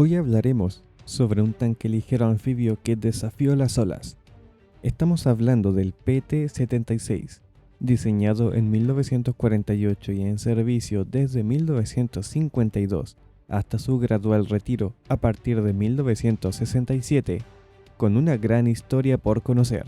Hoy hablaremos sobre un tanque ligero anfibio que desafió las olas. Estamos hablando del PT-76, diseñado en 1948 y en servicio desde 1952 hasta su gradual retiro a partir de 1967, con una gran historia por conocer.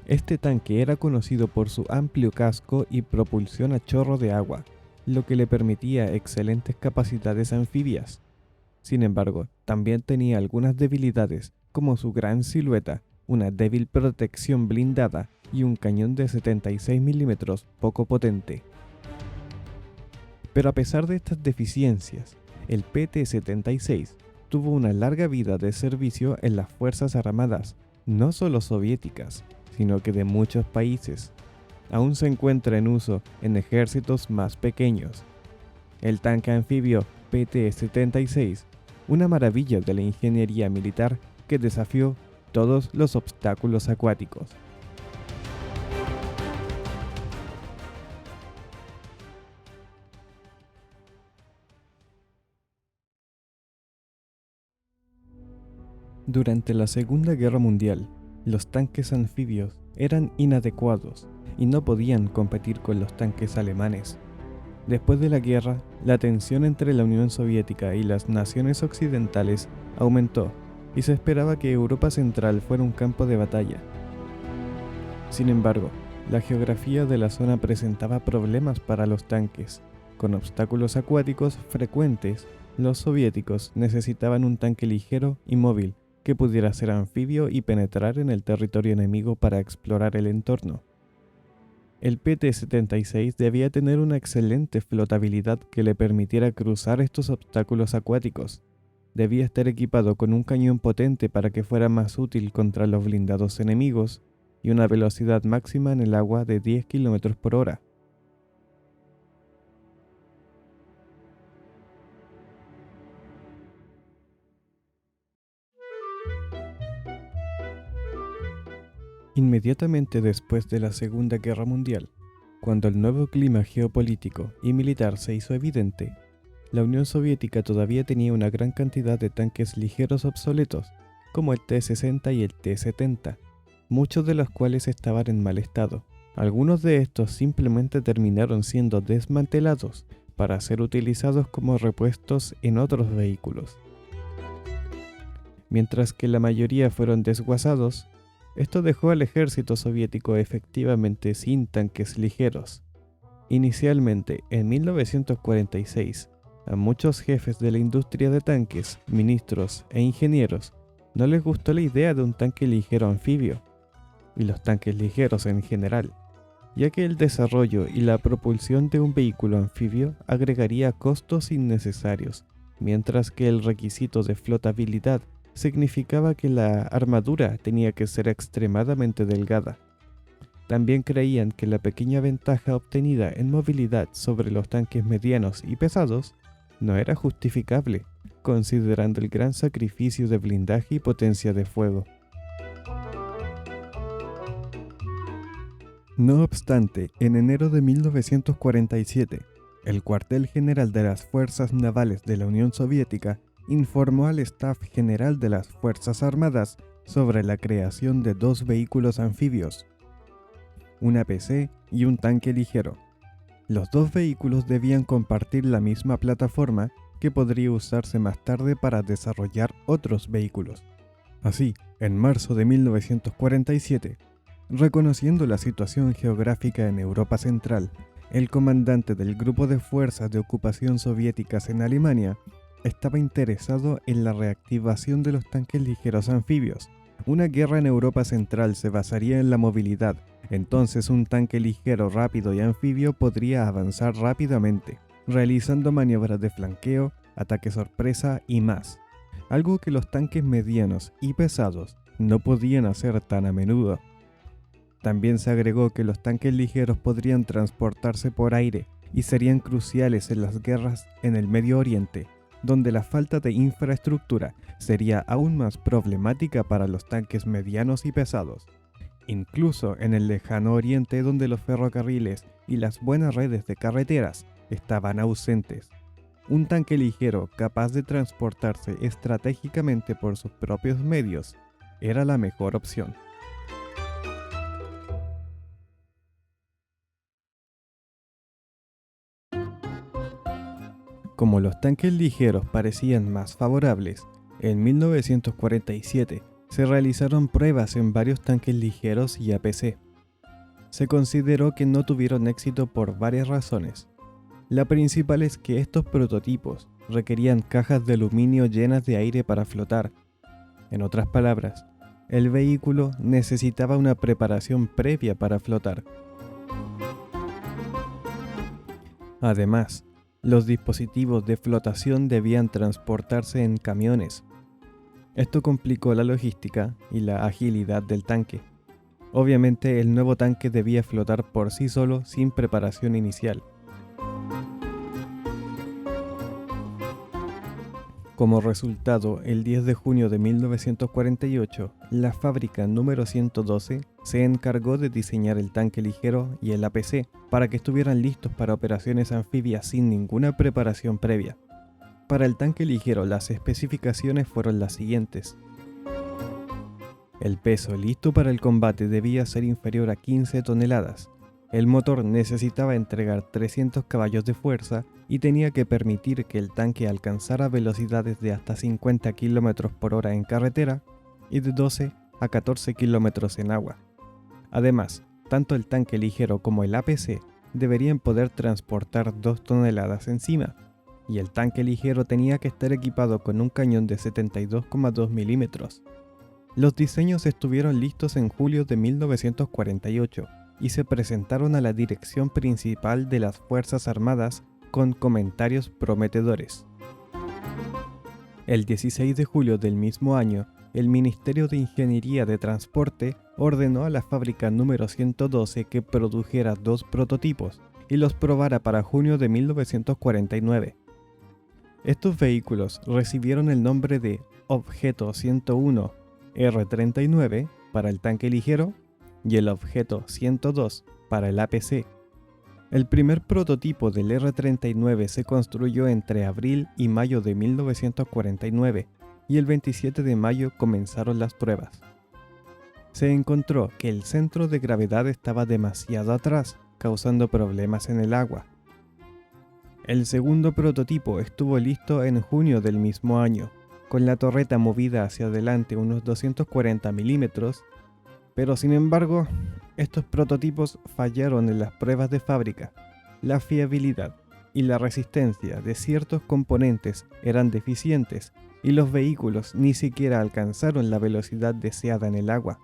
Este tanque era conocido por su amplio casco y propulsión a chorro de agua, lo que le permitía excelentes capacidades anfibias. Sin embargo, también tenía algunas debilidades, como su gran silueta, una débil protección blindada y un cañón de 76 milímetros poco potente. Pero a pesar de estas deficiencias, el PT-76 tuvo una larga vida de servicio en las Fuerzas Armadas, no solo soviéticas, sino que de muchos países. Aún se encuentra en uso en ejércitos más pequeños. El tanque anfibio PT-76, una maravilla de la ingeniería militar que desafió todos los obstáculos acuáticos. Durante la Segunda Guerra Mundial, los tanques anfibios eran inadecuados y no podían competir con los tanques alemanes. Después de la guerra, la tensión entre la Unión Soviética y las naciones occidentales aumentó y se esperaba que Europa Central fuera un campo de batalla. Sin embargo, la geografía de la zona presentaba problemas para los tanques. Con obstáculos acuáticos frecuentes, los soviéticos necesitaban un tanque ligero y móvil que pudiera ser anfibio y penetrar en el territorio enemigo para explorar el entorno. El PT-76 debía tener una excelente flotabilidad que le permitiera cruzar estos obstáculos acuáticos. Debía estar equipado con un cañón potente para que fuera más útil contra los blindados enemigos y una velocidad máxima en el agua de 10 km por hora. Inmediatamente después de la Segunda Guerra Mundial, cuando el nuevo clima geopolítico y militar se hizo evidente, la Unión Soviética todavía tenía una gran cantidad de tanques ligeros obsoletos, como el T-60 y el T-70, muchos de los cuales estaban en mal estado. Algunos de estos simplemente terminaron siendo desmantelados para ser utilizados como repuestos en otros vehículos. Mientras que la mayoría fueron desguazados, esto dejó al ejército soviético efectivamente sin tanques ligeros. Inicialmente, en 1946, a muchos jefes de la industria de tanques, ministros e ingenieros no les gustó la idea de un tanque ligero anfibio, y los tanques ligeros en general, ya que el desarrollo y la propulsión de un vehículo anfibio agregaría costos innecesarios, mientras que el requisito de flotabilidad significaba que la armadura tenía que ser extremadamente delgada. También creían que la pequeña ventaja obtenida en movilidad sobre los tanques medianos y pesados no era justificable, considerando el gran sacrificio de blindaje y potencia de fuego. No obstante, en enero de 1947, el cuartel general de las Fuerzas Navales de la Unión Soviética informó al Staff General de las Fuerzas Armadas sobre la creación de dos vehículos anfibios, una PC y un tanque ligero. Los dos vehículos debían compartir la misma plataforma que podría usarse más tarde para desarrollar otros vehículos. Así, en marzo de 1947, reconociendo la situación geográfica en Europa Central, el comandante del Grupo de Fuerzas de Ocupación Soviéticas en Alemania estaba interesado en la reactivación de los tanques ligeros anfibios. Una guerra en Europa Central se basaría en la movilidad, entonces un tanque ligero, rápido y anfibio podría avanzar rápidamente, realizando maniobras de flanqueo, ataque sorpresa y más, algo que los tanques medianos y pesados no podían hacer tan a menudo. También se agregó que los tanques ligeros podrían transportarse por aire y serían cruciales en las guerras en el Medio Oriente, donde la falta de infraestructura sería aún más problemática para los tanques medianos y pesados. Incluso en el lejano oriente, donde los ferrocarriles y las buenas redes de carreteras estaban ausentes. un tanque ligero capaz de transportarse estratégicamente por sus propios medios era la mejor opción. Como los tanques ligeros parecían más favorables, en 1947 se realizaron pruebas en varios tanques ligeros y APC. Se consideró que no tuvieron éxito por varias razones. La principal es que estos prototipos requerían cajas de aluminio llenas de aire para flotar. En otras palabras, el vehículo necesitaba una preparación previa para flotar. Además, los dispositivos de flotación debían transportarse en camiones. Esto complicó la logística y la agilidad del tanque. Obviamente, el nuevo tanque debía flotar por sí solo sin preparación inicial. Como resultado, el 10 de junio de 1948, la fábrica número 112 se encargó de diseñar el tanque ligero y el APC para que estuvieran listos para operaciones anfibias sin ninguna preparación previa. Para el tanque ligero, las especificaciones fueron las siguientes. El peso listo para el combate debía ser inferior a 15 toneladas. El motor necesitaba entregar 300 caballos de fuerza y tenía que permitir que el tanque alcanzara velocidades de hasta 50 km por hora en carretera y de 12 a 14 km en agua. Además, tanto el tanque ligero como el APC deberían poder transportar 2 toneladas encima, y el tanque ligero tenía que estar equipado con un cañón de 72,2 milímetros. Los diseños estuvieron listos en julio de 1948 y se presentaron a la dirección principal de las Fuerzas Armadas con comentarios prometedores. El 16 de julio del mismo año, el Ministerio de Ingeniería de Transporte ordenó a la fábrica número 112 que produjera 2 prototipos y los probara para junio de 1949. Estos vehículos recibieron el nombre de Objeto 101 R39 para el tanque ligero y el Objeto 102 para el APC. El primer prototipo del R39 se construyó entre abril y mayo de 1949 y el 27 de mayo comenzaron las pruebas. Se encontró que el centro de gravedad estaba demasiado atrás, causando problemas en el agua. El segundo prototipo estuvo listo en junio del mismo año, con la torreta movida hacia adelante unos 240 milímetros, pero sin embargo, estos prototipos fallaron en las pruebas de fábrica. La fiabilidad y la resistencia de ciertos componentes eran deficientes y los vehículos ni siquiera alcanzaron la velocidad deseada en el agua.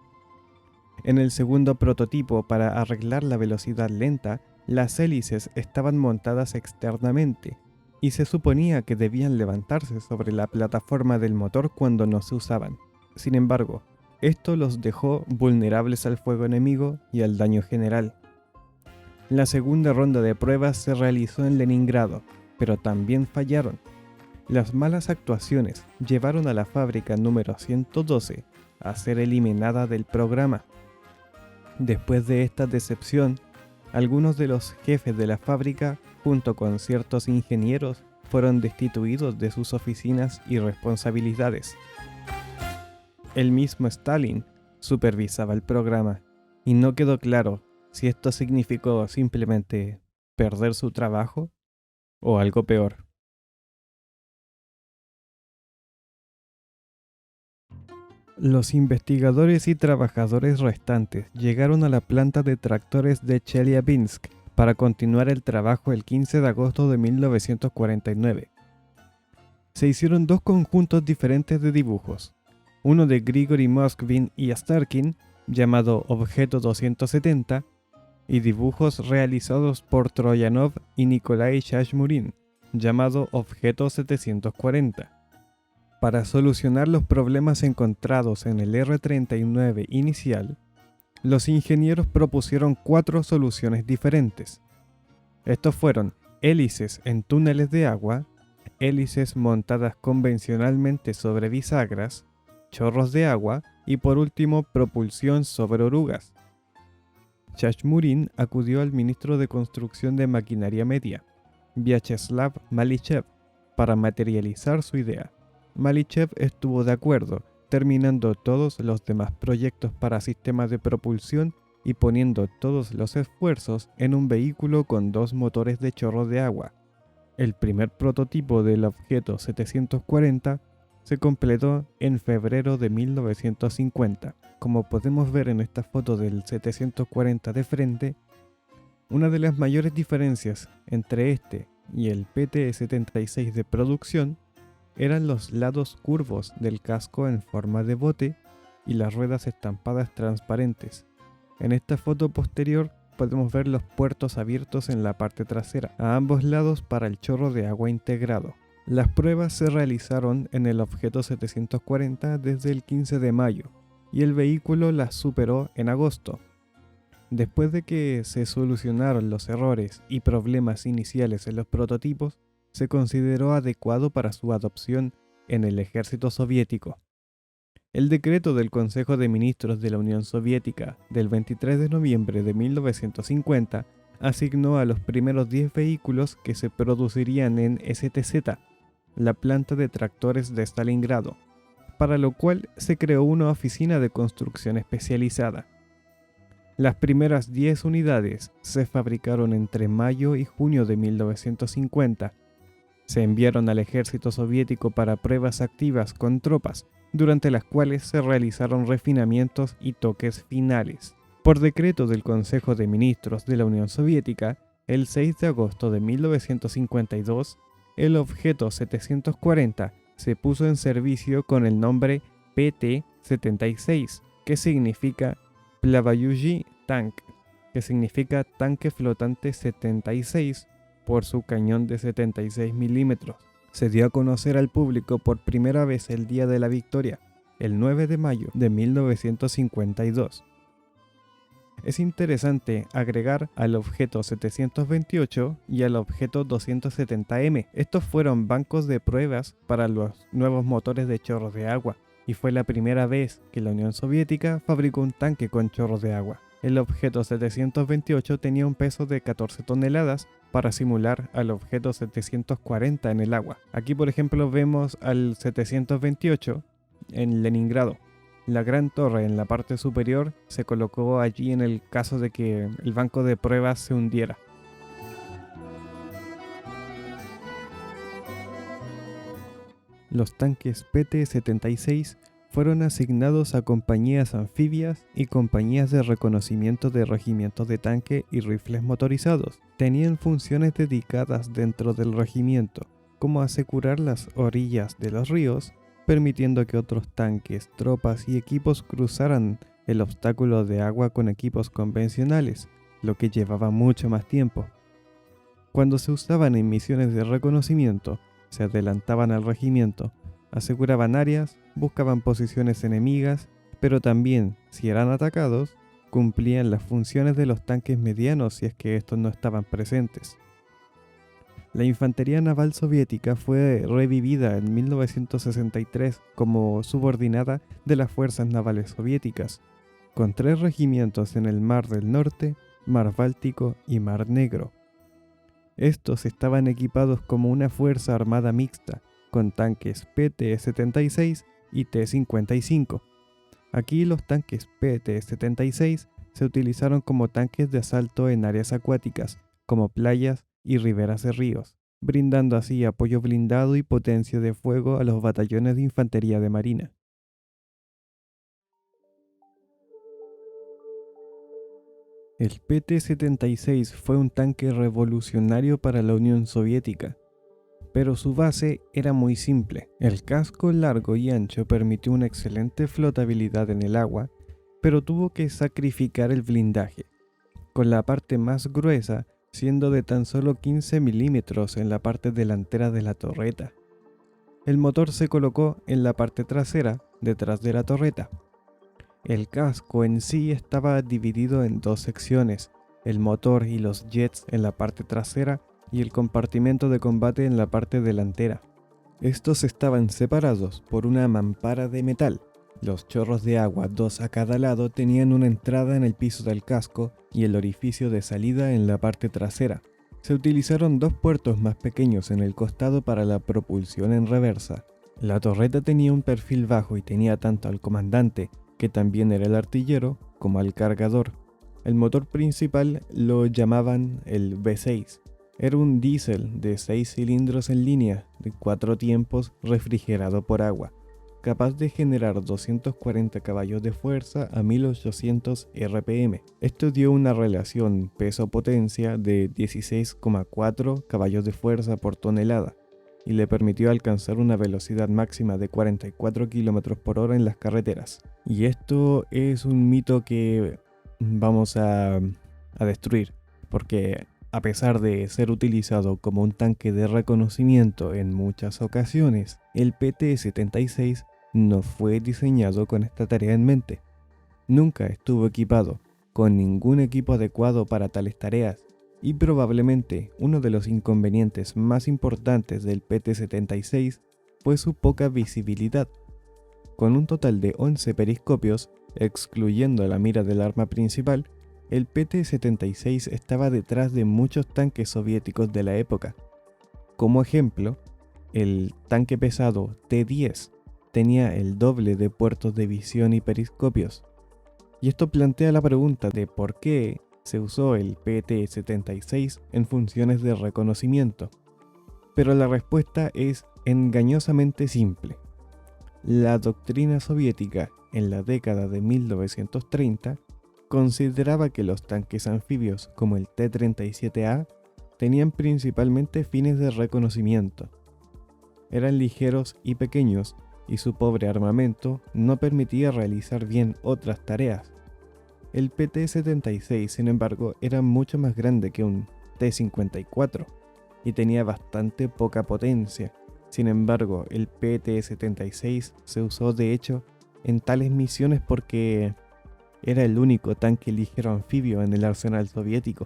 En el segundo prototipo, para arreglar la velocidad lenta, las hélices estaban montadas externamente y se suponía que debían levantarse sobre la plataforma del motor cuando no se usaban. Sin embargo, esto los dejó vulnerables al fuego enemigo y al daño general. La segunda ronda de pruebas se realizó en Leningrado, pero también fallaron. Las malas actuaciones llevaron a la fábrica número 112 a ser eliminada del programa. Después de esta decepción, algunos de los jefes de la fábrica, junto con ciertos ingenieros, fueron destituidos de sus oficinas y responsabilidades. El mismo Stalin supervisaba el programa, y no quedó claro si esto significó simplemente perder su trabajo o algo peor. Los investigadores y trabajadores restantes llegaron a la planta de tractores de Chelyabinsk para continuar el trabajo el 15 de agosto de 1949. Se hicieron 2 conjuntos diferentes de dibujos, uno de Grigory Moskvin y Astarkin, llamado Objeto 270, y dibujos realizados por Troyanov y Nikolai Shashmurin, llamado Objeto 740. Para solucionar los problemas encontrados en el R-39 inicial, los ingenieros propusieron 4 soluciones diferentes. Estos fueron hélices en túneles de agua, hélices montadas convencionalmente sobre bisagras, chorros de agua y por último propulsión sobre orugas. Shashmurin acudió al ministro de Construcción de Maquinaria Media, Vyacheslav Malichev, para materializar su idea. Malichev estuvo de acuerdo, terminando todos los demás proyectos para sistemas de propulsión y poniendo todos los esfuerzos en un vehículo con 2 motores de chorro de agua. El primer prototipo del objeto 740 se completó en febrero de 1950. Como podemos ver en esta foto del 740 de frente, una de las mayores diferencias entre este y el PT-76 de producción eran los lados curvos del casco en forma de bote y las ruedas estampadas transparentes. En esta foto posterior podemos ver los puertos abiertos en la parte trasera, a ambos lados para el chorro de agua integrado. Las pruebas se realizaron en el objeto 740 desde el 15 de mayo y el vehículo las superó en agosto. Después de que se solucionaron los errores y problemas iniciales en los prototipos, se consideró adecuado para su adopción en el ejército soviético. El decreto del Consejo de Ministros de la Unión Soviética del 23 de noviembre de 1950 asignó a los primeros 10 vehículos que se producirían en STZ, la planta de tractores de Stalingrado, para lo cual se creó una oficina de construcción especializada. Las primeras 10 unidades se fabricaron entre mayo y junio de 1950. Se enviaron al ejército soviético para pruebas activas con tropas, durante las cuales se realizaron refinamientos y toques finales. Por decreto del Consejo de Ministros de la Unión Soviética, el 6 de agosto de 1952, el objeto 740 se puso en servicio con el nombre PT-76, que significa Plavayuji Tank, que significa tanque flotante 76, por su cañón de 76 milímetros. Se dio a conocer al público por primera vez el día de la victoria, el 9 de mayo de 1952. Es interesante agregar al objeto 728 y al objeto 270M. Estos fueron bancos de pruebas para los nuevos motores de chorros de agua, y fue la primera vez que la Unión Soviética fabricó un tanque con chorros de agua. El objeto 728 tenía un peso de 14 toneladas para simular al objeto 740 en el agua. Aquí, por ejemplo, vemos al 728 en Leningrado. La gran torre en la parte superior se colocó allí en el caso de que el banco de pruebas se hundiera. Los tanques PT-76 fueron asignados a compañías anfibias y compañías de reconocimiento de regimientos de tanque y rifles motorizados. Tenían funciones dedicadas dentro del regimiento, como asegurar las orillas de los ríos, permitiendo que otros tanques, tropas y equipos cruzaran el obstáculo de agua con equipos convencionales, lo que llevaba mucho más tiempo. Cuando se usaban en misiones de reconocimiento, se adelantaban al regimiento, aseguraban áreas, buscaban posiciones enemigas, pero también, si eran atacados, cumplían las funciones de los tanques medianos si es que estos no estaban presentes. La infantería naval soviética fue revivida en 1963 como subordinada de las fuerzas navales soviéticas, con 3 regimientos en el Mar del Norte, Mar Báltico y Mar Negro. Estos estaban equipados como una fuerza armada mixta, con tanques PT-76 y T-55. Aquí los tanques PT-76 se utilizaron como tanques de asalto en áreas acuáticas, como playas y riberas de ríos, brindando así apoyo blindado y potencia de fuego a los batallones de infantería de marina. El PT-76 fue un tanque revolucionario para la Unión Soviética, pero su base era muy simple. El casco largo y ancho permitió una excelente flotabilidad en el agua, pero tuvo que sacrificar el blindaje, con la parte más gruesa siendo de tan solo 15 milímetros en la parte delantera de la torreta. El motor se colocó en la parte trasera, detrás de la torreta. El casco en sí estaba dividido en 2 secciones, el motor y los jets en la parte trasera y el compartimento de combate en la parte delantera. Estos estaban separados por una mampara de metal. Los chorros de agua, 2 a cada lado, tenían una entrada en el piso del casco y el orificio de salida en la parte trasera. Se utilizaron dos puertos más pequeños en el costado para la propulsión en reversa. La torreta tenía un perfil bajo y tenía tanto al comandante, que también era el artillero, como al cargador. El motor principal lo llamaban el V6. Era un diésel de 6 cilindros en línea, de 4 tiempos, refrigerado por agua, capaz de generar 240 caballos de fuerza a 1800 RPM. Esto dio una relación peso-potencia de 16,4 caballos de fuerza por tonelada y le permitió alcanzar una velocidad máxima de 44 km por hora en las carreteras. Y esto es un mito que vamos a destruir, porque a pesar de ser utilizado como un tanque de reconocimiento en muchas ocasiones, el PT-76 no fue diseñado con esta tarea en mente. Nunca estuvo equipado con ningún equipo adecuado para tales tareas, y probablemente uno de los inconvenientes más importantes del PT-76 fue su poca visibilidad. Con un total de 11 periscopios, excluyendo la mira del arma principal, el PT-76 estaba detrás de muchos tanques soviéticos de la época. Como ejemplo, el tanque pesado T-10 tenía el doble de puertos de visión y periscopios. Y esto plantea la pregunta de por qué se usó el PT-76 en funciones de reconocimiento. Pero la respuesta es engañosamente simple. La doctrina soviética en la década de 1930 consideraba que los tanques anfibios como el T-37A tenían principalmente fines de reconocimiento. Eran ligeros y pequeños y su pobre armamento no permitía realizar bien otras tareas. El PT-76, sin embargo, era mucho más grande que un T-54 y tenía bastante poca potencia. Sin embargo, el PT-76 se usó de hecho en tales misiones porque era el único tanque ligero anfibio en el arsenal soviético.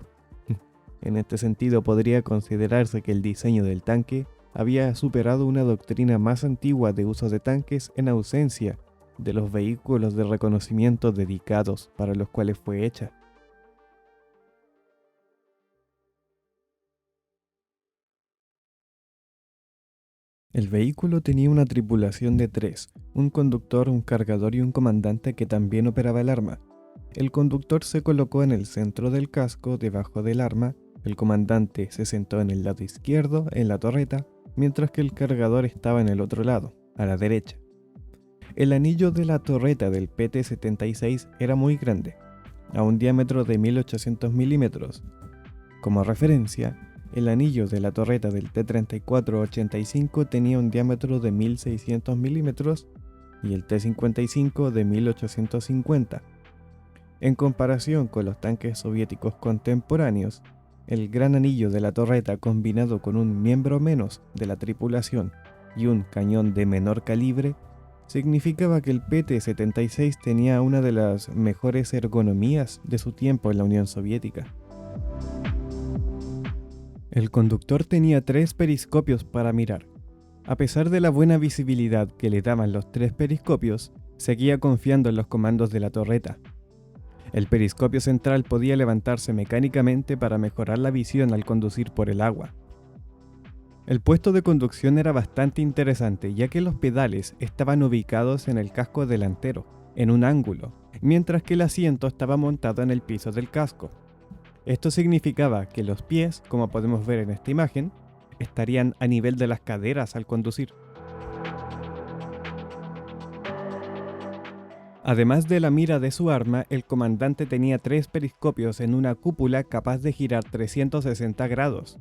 En este sentido, podría considerarse que el diseño del tanque había superado una doctrina más antigua de uso de tanques en ausencia de los vehículos de reconocimiento dedicados para los cuales fue hecha. El vehículo tenía una tripulación de 3, un conductor, un cargador y un comandante que también operaba el arma. El conductor se colocó en el centro del casco debajo del arma, el comandante se sentó en el lado izquierdo, en la torreta, mientras que el cargador estaba en el otro lado, a la derecha. El anillo de la torreta del PT-76 era muy grande, a un diámetro de 1800 milímetros. Como referencia, el anillo de la torreta del T-34-85 tenía un diámetro de 1600 milímetros y el T-55 de 1850. En comparación con los tanques soviéticos contemporáneos, el gran anillo de la torreta combinado con un miembro menos de la tripulación y un cañón de menor calibre significaba que el PT-76 tenía una de las mejores ergonomías de su tiempo en la Unión Soviética. El conductor tenía 3 periscopios para mirar. A pesar de la buena visibilidad que le daban los 3 periscopios, seguía confiando en los comandos de la torreta. El periscopio central podía levantarse mecánicamente para mejorar la visión al conducir por el agua. El puesto de conducción era bastante interesante, ya que los pedales estaban ubicados en el casco delantero, en un ángulo, mientras que el asiento estaba montado en el piso del casco. Esto significaba que los pies, como podemos ver en esta imagen, estarían a nivel de las caderas al conducir. Además de la mira de su arma, el comandante tenía 3 periscopios en una cúpula capaz de girar 360 grados.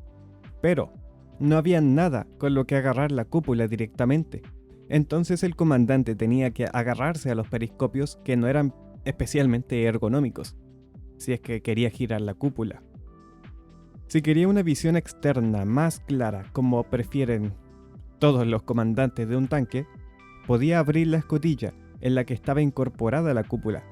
Pero no había nada con lo que agarrar la cúpula directamente. Entonces el comandante tenía que agarrarse a los periscopios que no eran especialmente ergonómicos, si es que quería girar la cúpula. Si quería una visión externa más clara, como prefieren todos los comandantes de un tanque, podía abrir la escotilla en la que estaba incorporada la cúpula.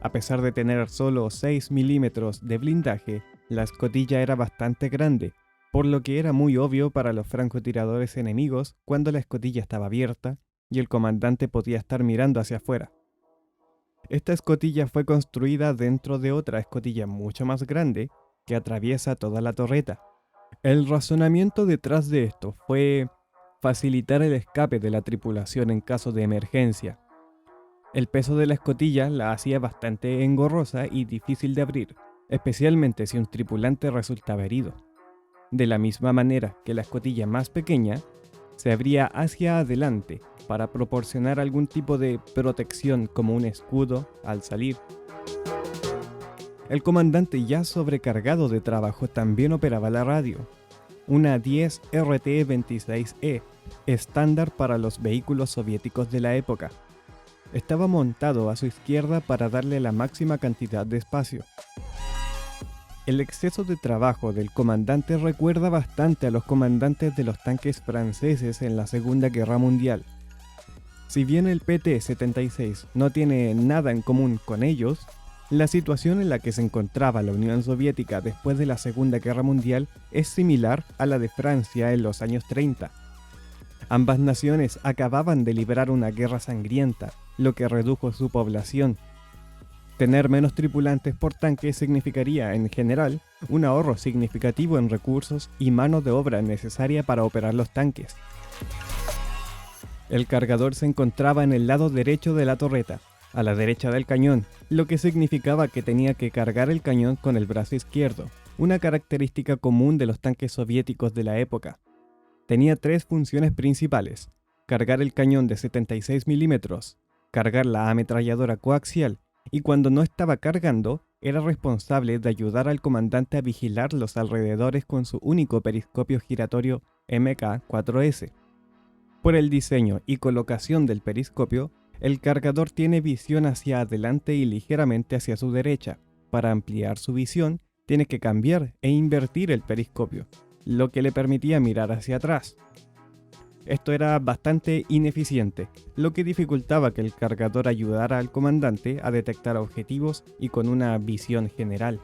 A pesar de tener solo 6 milímetros de blindaje, la escotilla era bastante grande, por lo que era muy obvio para los francotiradores enemigos cuando la escotilla estaba abierta y el comandante podía estar mirando hacia afuera. Esta escotilla fue construida dentro de otra escotilla mucho más grande que atraviesa toda la torreta, El razonamiento detrás de esto fue facilitar el escape de la tripulación en caso de emergencia. El peso de la escotilla la hacía bastante engorrosa y difícil de abrir, especialmente si un tripulante resultaba herido. De la misma manera que la escotilla más pequeña se abría hacia adelante para proporcionar algún tipo de protección como un escudo al salir. El comandante, ya sobrecargado de trabajo, también operaba la radio, una 10 RT-26E, estándar para los vehículos soviéticos de la época. Estaba montado a su izquierda para darle la máxima cantidad de espacio. El exceso de trabajo del comandante recuerda bastante a los comandantes de los tanques franceses en la Segunda Guerra Mundial. Si bien el PT-76 no tiene nada en común con ellos, la situación en la que se encontraba la Unión Soviética después de la Segunda Guerra Mundial es similar a la de Francia en los años 30. Ambas naciones acababan de librar una guerra sangrienta, lo que redujo su población. Tener menos tripulantes por tanque significaría, en general, un ahorro significativo en recursos y mano de obra necesaria para operar los tanques. El cargador se encontraba en el lado derecho de la torreta, a la derecha del cañón, lo que significaba que tenía que cargar el cañón con el brazo izquierdo, una característica común de los tanques soviéticos de la época. Tenía tres funciones principales: cargar el cañón de 76 milímetros, cargar la ametralladora coaxial, y cuando no estaba cargando, era responsable de ayudar al comandante a vigilar los alrededores con su único periscopio giratorio Mk-4S. Por el diseño y colocación del periscopio, el cargador tiene visión hacia adelante y ligeramente hacia su derecha. Para ampliar su visión, tiene que cambiar e invertir el periscopio, lo que le permitía mirar hacia atrás. Esto era bastante ineficiente, lo que dificultaba que el cargador ayudara al comandante a detectar objetivos y con una visión general.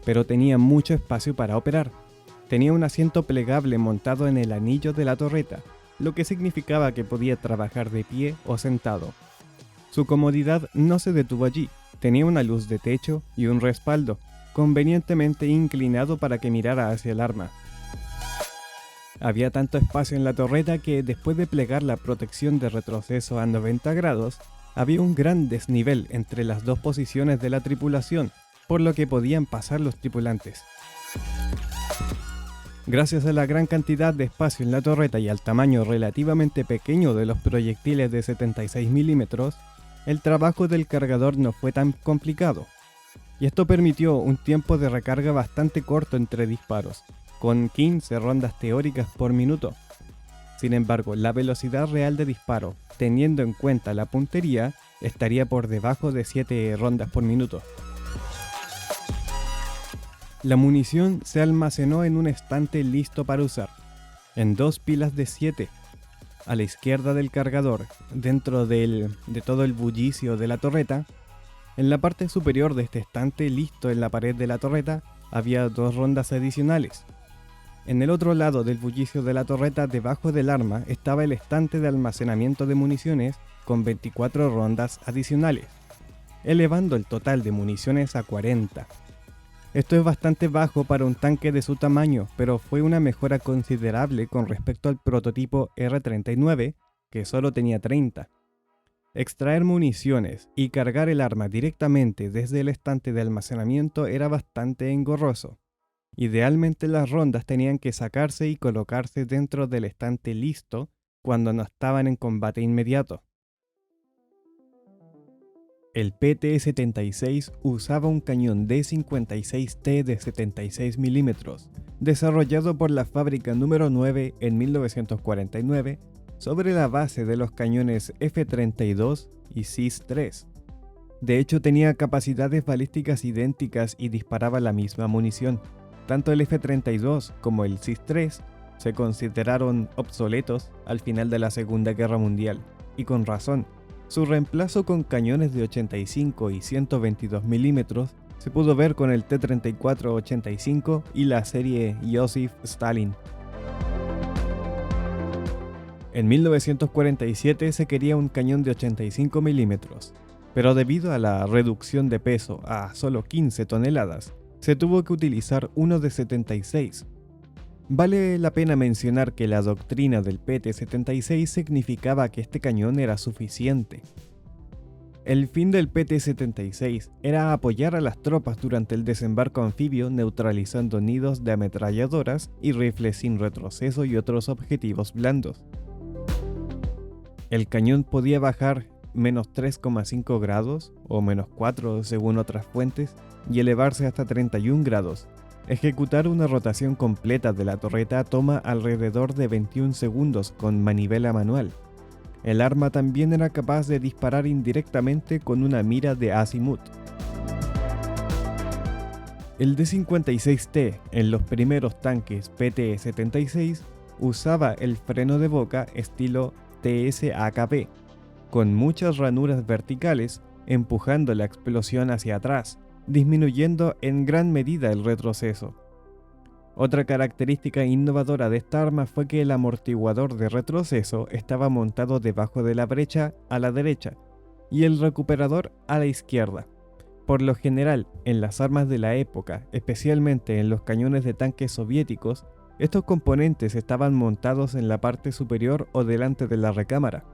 Pero tenía mucho espacio para operar. Tenía un asiento plegable montado en el anillo de la torreta, lo que significaba que podía trabajar de pie o sentado. Su comodidad no se detuvo allí. Tenía una luz de techo y un respaldo, convenientemente inclinado para que mirara hacia el arma. Había tanto espacio en la torreta que, después de plegar la protección de retroceso a 90 grados, había un gran desnivel entre las dos posiciones de la tripulación, por lo que podían pasar los tripulantes. Gracias a la gran cantidad de espacio en la torreta y al tamaño relativamente pequeño de los proyectiles de 76 milímetros, el trabajo del cargador no fue tan complicado, y esto permitió un tiempo de recarga bastante corto entre disparos, con 15 rondas teóricas por minuto. Sin embargo, la velocidad real de disparo, teniendo en cuenta la puntería, estaría por debajo de 7 rondas por minuto. La munición se almacenó en un estante listo para usar, en 2 pilas de 7, a la izquierda del cargador, dentro de todo el bullicio de la torreta. En la parte superior de este estante listo en la pared de la torreta había 2 rondas adicionales. En el otro lado del bullicio de la torreta, debajo del arma, estaba el estante de almacenamiento de municiones con 24 rondas adicionales, elevando el total de municiones a 40. Esto es bastante bajo para un tanque de su tamaño, pero fue una mejora considerable con respecto al prototipo R-39, que solo tenía 30. Extraer municiones y cargar el arma directamente desde el estante de almacenamiento era bastante engorroso. Idealmente las rondas tenían que sacarse y colocarse dentro del estante listo cuando no estaban en combate inmediato. El PT-76 usaba un cañón D56T de 76 milímetros, desarrollado por la fábrica número 9 en 1949, sobre la base de los cañones F-32 y CIS-3. De hecho, tenía capacidades balísticas idénticas y disparaba la misma munición. Tanto el F-32 como el CIS-3 se consideraron obsoletos al final de la Segunda Guerra Mundial, y con razón. Su reemplazo con cañones de 85 y 122 milímetros se pudo ver con el T-34-85 y la serie Joseph Stalin. En 1947 se quería un cañón de 85 milímetros, pero debido a la reducción de peso a solo 15 toneladas, se tuvo que utilizar uno de 76. Vale la pena mencionar que la doctrina del PT-76 significaba que este cañón era suficiente. El fin del PT-76 era apoyar a las tropas durante el desembarco anfibio neutralizando nidos de ametralladoras y rifles sin retroceso y otros objetivos blandos. El cañón podía bajar menos 3,5 grados o menos 4 según otras fuentes y elevarse hasta 31 grados. Ejecutar una rotación completa de la torreta toma alrededor de 21 segundos con manivela manual. El arma también era capaz de disparar indirectamente con una mira de azimut. El D-56T en los primeros tanques PT-76 usaba el freno de boca estilo TS-AKP, con muchas ranuras verticales empujando la explosión hacia atrás, disminuyendo en gran medida el retroceso. Otra característica innovadora de esta arma fue que el amortiguador de retroceso estaba montado debajo de la brecha a la derecha y el recuperador a la izquierda. Por lo general, en las armas de la época, especialmente en los cañones de tanques soviéticos, estos componentes estaban montados en la parte superior o delante de la recámara.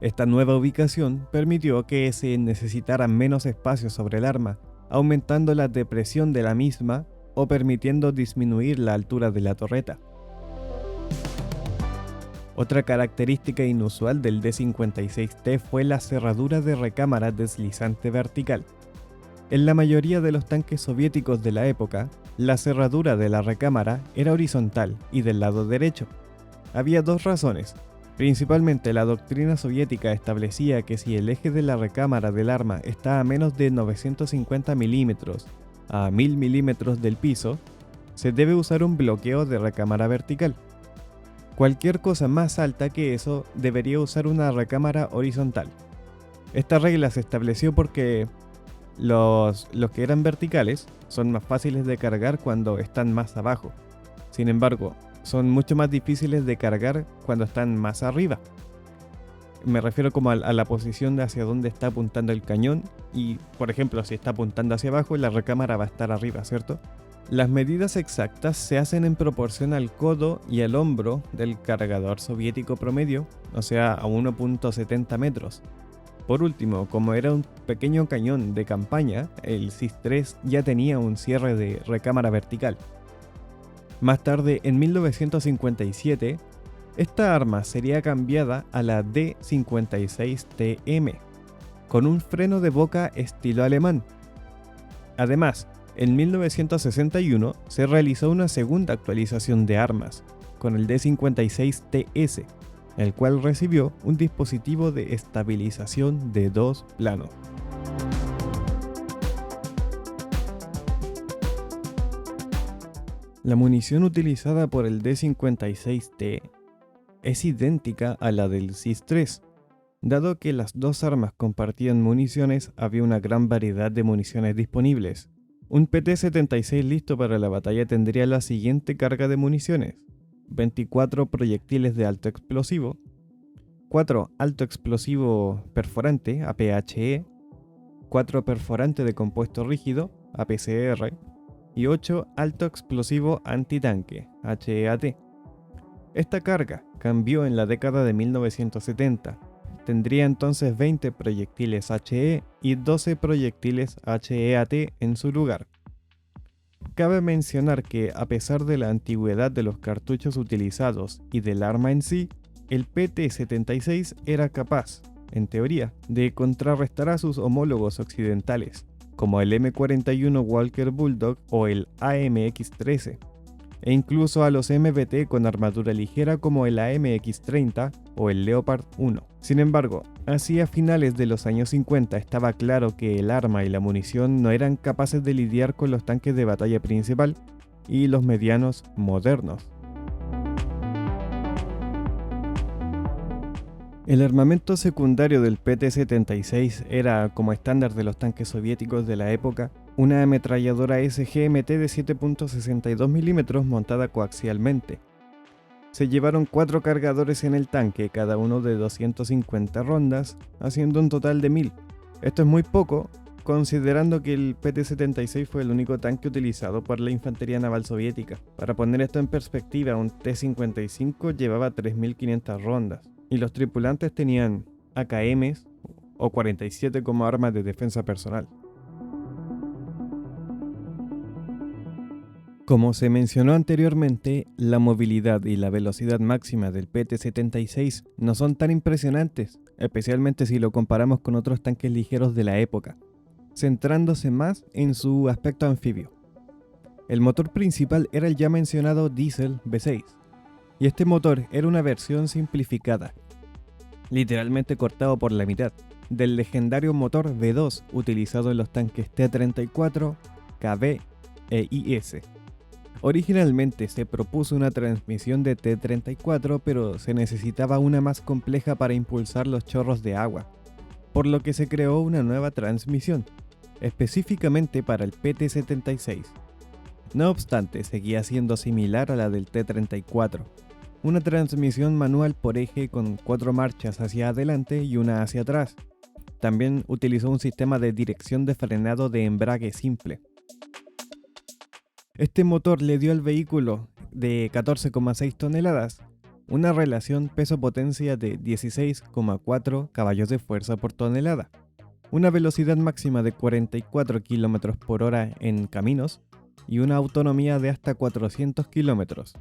Esta nueva ubicación permitió que se necesitara menos espacio sobre el arma, aumentando la depresión de la misma o permitiendo disminuir la altura de la torreta. Otra característica inusual del D-56T fue la cerradura de recámara deslizante vertical. En la mayoría de los tanques soviéticos de la época, la cerradura de la recámara era horizontal y del lado derecho. Había dos razones. Principalmente la doctrina soviética establecía que si el eje de la recámara del arma está a menos de 950 milímetros a 1000 milímetros del piso, se debe usar un bloqueo de recámara vertical. Cualquier cosa más alta que eso debería usar una recámara horizontal. Esta regla se estableció porque los que eran verticales son más fáciles de cargar cuando están más abajo. Sin embargo, son mucho más difíciles de cargar cuando están más arriba. Me refiero como a la posición de hacia dónde está apuntando el cañón y, por ejemplo, si está apuntando hacia abajo, la recámara va a estar arriba, ¿cierto? Las medidas exactas se hacen en proporción al codo y al hombro del cargador soviético promedio, o sea, a 1,70 metros. Por último, como era un pequeño cañón de campaña, el SIS-3 ya tenía un cierre de recámara vertical. Más tarde, en 1957, esta arma sería cambiada a la D-56TM, con un freno de boca estilo alemán. Además, en 1961 se realizó una segunda actualización de armas, con el D-56TS, el cual recibió un dispositivo de estabilización de 2 planos. La munición utilizada por el D-56T es idéntica a la del SIS-3. Dado que las dos armas compartían municiones, había una gran variedad de municiones disponibles. Un PT-76 listo para la batalla tendría la siguiente carga de municiones: 24 proyectiles de alto explosivo, 4 alto explosivo perforante APHE, 4 perforante de compuesto rígido APCR y 8 alto explosivo antitanque HEAT. Esta carga cambió en la década de 1970. Tendría entonces 20 proyectiles HE y 12 proyectiles HEAT en su lugar. Cabe mencionar que, a pesar de la antigüedad de los cartuchos utilizados y del arma en sí, el PT-76 era capaz, en teoría, de contrarrestar a sus homólogos occidentales, como el M41 Walker Bulldog o el AMX-13, e incluso a los MBT con armadura ligera como el AMX-30 o el Leopard 1. Sin embargo, hacia finales de los años 50 estaba claro que el arma y la munición no eran capaces de lidiar con los tanques de batalla principal y los medianos modernos. El armamento secundario del PT-76 era, como estándar de los tanques soviéticos de la época, una ametralladora SGMT de 7,62 mm montada coaxialmente. Se llevaron 4 cargadores en el tanque, cada uno de 250 rondas, haciendo un total de 1000. Esto es muy poco, considerando que el PT-76 fue el único tanque utilizado por la infantería naval soviética. Para poner esto en perspectiva, un T-55 llevaba 3.500 rondas, y los tripulantes tenían AKMs o 47 como armas de defensa personal. Como se mencionó anteriormente, la movilidad y la velocidad máxima del PT-76 no son tan impresionantes, especialmente si lo comparamos con otros tanques ligeros de la época, centrándose más en su aspecto anfibio. El motor principal era el ya mencionado Diesel V6, y este motor era una versión simplificada, literalmente cortado por la mitad, del legendario motor V2 utilizado en los tanques T-34, KB e IS. Originalmente se propuso una transmisión de T-34, pero se necesitaba una más compleja para impulsar los chorros de agua, por lo que se creó una nueva transmisión, específicamente para el PT-76. No obstante, seguía siendo similar a la del T-34, una transmisión manual por eje con 4 marchas hacia adelante y una hacia atrás. También utilizó un sistema de dirección de frenado de embrague simple. Este motor le dio al vehículo de 14,6 toneladas una relación peso-potencia de 16,4 caballos de fuerza por tonelada, una velocidad máxima de 44 km por hora en caminos y una autonomía de hasta 400 km.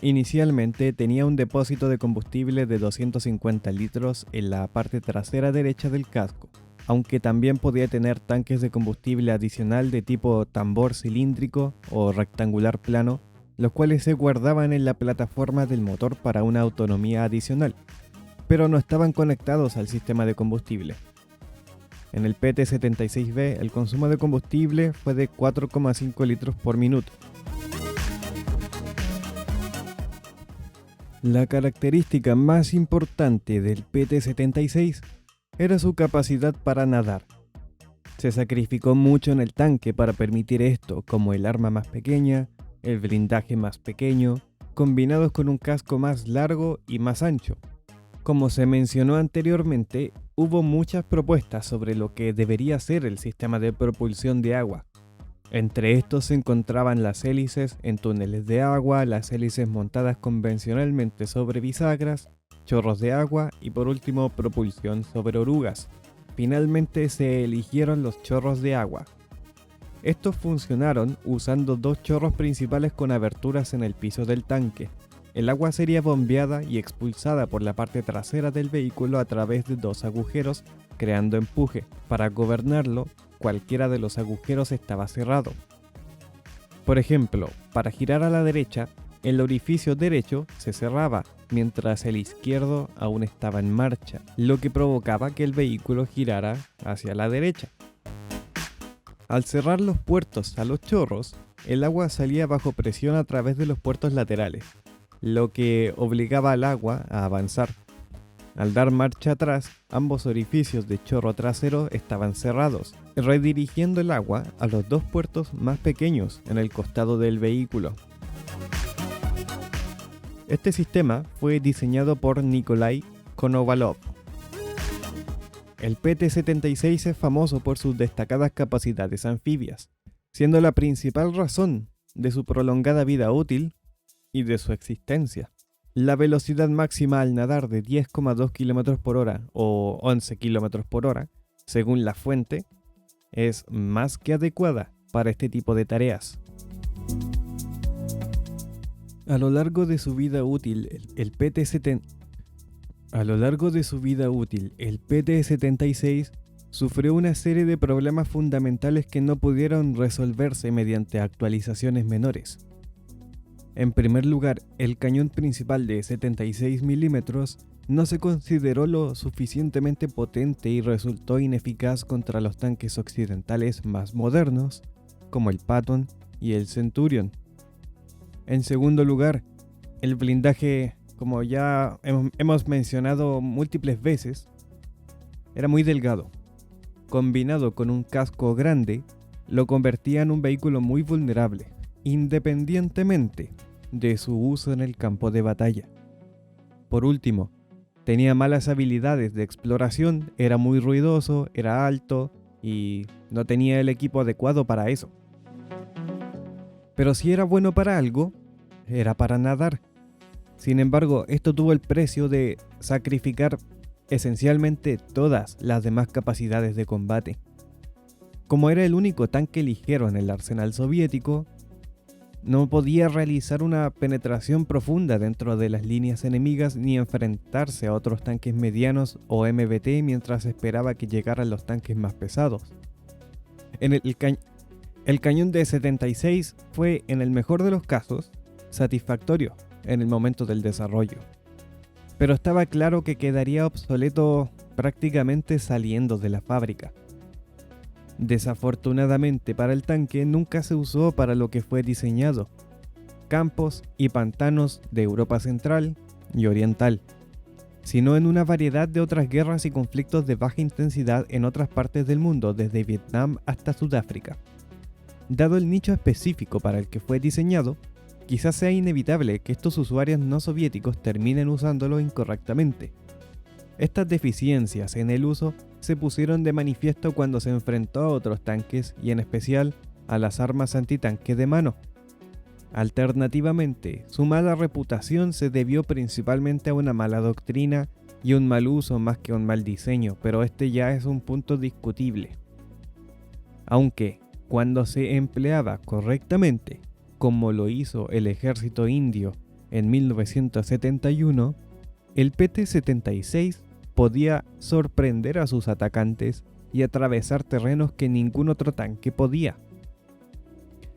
Inicialmente tenía un depósito de combustible de 250 litros en la parte trasera derecha del casco, aunque también podía tener tanques de combustible adicional de tipo tambor cilíndrico o rectangular plano, los cuales se guardaban en la plataforma del motor para una autonomía adicional, pero no estaban conectados al sistema de combustible. En el PT-76B el consumo de combustible fue de 4,5 litros por minuto. La característica más importante del PT-76 era su capacidad para nadar. Se sacrificó mucho en el tanque para permitir esto, como el arma más pequeña, el blindaje más pequeño, combinados con un casco más largo y más ancho. Como se mencionó anteriormente, hubo muchas propuestas sobre lo que debería ser el sistema de propulsión de agua. Entre estos se encontraban las hélices en túneles de agua, las hélices montadas convencionalmente sobre bisagras, chorros de agua y por último propulsión sobre orugas. Finalmente se eligieron los chorros de agua. Estos funcionaron usando 2 chorros principales con aberturas en el piso del tanque. El agua sería bombeada y expulsada por la parte trasera del vehículo a través de 2 agujeros, creando empuje. Para gobernarlo, cualquiera de los agujeros estaba cerrado. Por ejemplo, para girar a la derecha, el orificio derecho se cerraba, mientras el izquierdo aún estaba en marcha, lo que provocaba que el vehículo girara hacia la derecha. Al cerrar los puertos a los chorros, el agua salía bajo presión a través de los puertos laterales, lo que obligaba al agua a avanzar. Al dar marcha atrás, ambos orificios de chorro trasero estaban cerrados, redirigiendo el agua a los 2 puertos más pequeños en el costado del vehículo. Este sistema fue diseñado por Nikolai Konovalov. El PT-76 es famoso por sus destacadas capacidades anfibias, siendo la principal razón de su prolongada vida útil y de su existencia. La velocidad máxima al nadar de 10,2 km por hora o 11 km por hora, según la fuente, es más que adecuada para este tipo de tareas. A lo largo de su vida útil, el PT-76 sufrió una serie de problemas fundamentales que no pudieron resolverse mediante actualizaciones menores. En primer lugar, el cañón principal de 76 mm no se consideró lo suficientemente potente y resultó ineficaz contra los tanques occidentales más modernos, como el Patton y el Centurion. En segundo lugar, el blindaje, como ya hemos mencionado múltiples veces, era muy delgado. Combinado con un casco grande, lo convertía en un vehículo muy vulnerable, independientemente de su uso en el campo de batalla. Por último, tenía malas habilidades de exploración, era muy ruidoso, era alto y no tenía el equipo adecuado para eso. Pero si era bueno para algo, era para nadar. Sin embargo, esto tuvo el precio de sacrificar esencialmente todas las demás capacidades de combate. Como era el único tanque ligero en el arsenal soviético, no podía realizar una penetración profunda dentro de las líneas enemigas ni enfrentarse a otros tanques medianos o MBT mientras esperaba que llegaran los tanques más pesados. El cañón de 76 fue, en el mejor de los casos, satisfactorio en el momento del desarrollo, pero estaba claro que quedaría obsoleto prácticamente saliendo de la fábrica. Desafortunadamente para el tanque nunca se usó para lo que fue diseñado: campos y pantanos de Europa Central y Oriental, sino en una variedad de otras guerras y conflictos de baja intensidad en otras partes del mundo, desde Vietnam hasta Sudáfrica. Dado el nicho específico para el que fue diseñado, quizás sea inevitable que estos usuarios no soviéticos terminen usándolo incorrectamente. Estas deficiencias en el uso se pusieron de manifiesto cuando se enfrentó a otros tanques y en especial a las armas antitanque de mano. Alternativamente, su mala reputación se debió principalmente a una mala doctrina y un mal uso más que a un mal diseño, pero este ya es un punto discutible. Aunque, cuando se empleaba correctamente, como lo hizo el ejército indio en 1971, el PT-76 podía sorprender a sus atacantes y atravesar terrenos que ningún otro tanque podía.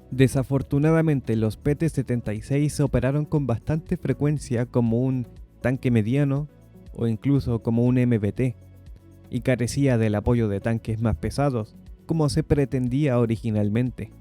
Desafortunadamente, los PT-76 se operaron con bastante frecuencia como un tanque mediano o incluso como un MBT, y carecía del apoyo de tanques más pesados, como se pretendía originalmente.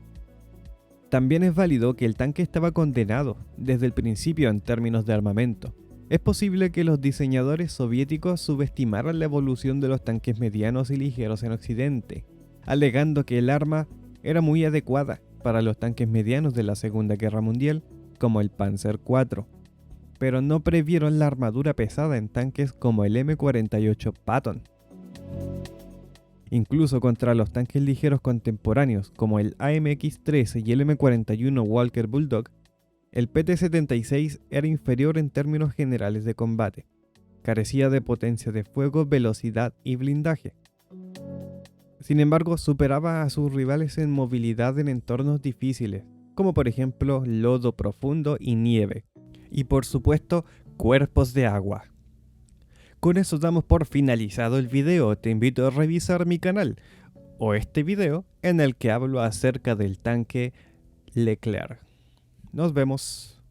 También es válido que el tanque estaba condenado desde el principio en términos de armamento. Es posible que los diseñadores soviéticos subestimaran la evolución de los tanques medianos y ligeros en Occidente, alegando que el arma era muy adecuada para los tanques medianos de la Segunda Guerra Mundial, como el Panzer IV, pero no previeron la armadura pesada en tanques como el M48 Patton. Incluso contra los tanques ligeros contemporáneos como el AMX-13 y el M41 Walker Bulldog, el PT-76 era inferior en términos generales de combate. Carecía de potencia de fuego, velocidad y blindaje. Sin embargo, superaba a sus rivales en movilidad en entornos difíciles, como por ejemplo lodo profundo y nieve. Y por supuesto, cuerpos de agua. Con eso damos por finalizado el video. Te invito a revisar mi canal o este video en el que hablo acerca del tanque Leclerc. Nos vemos.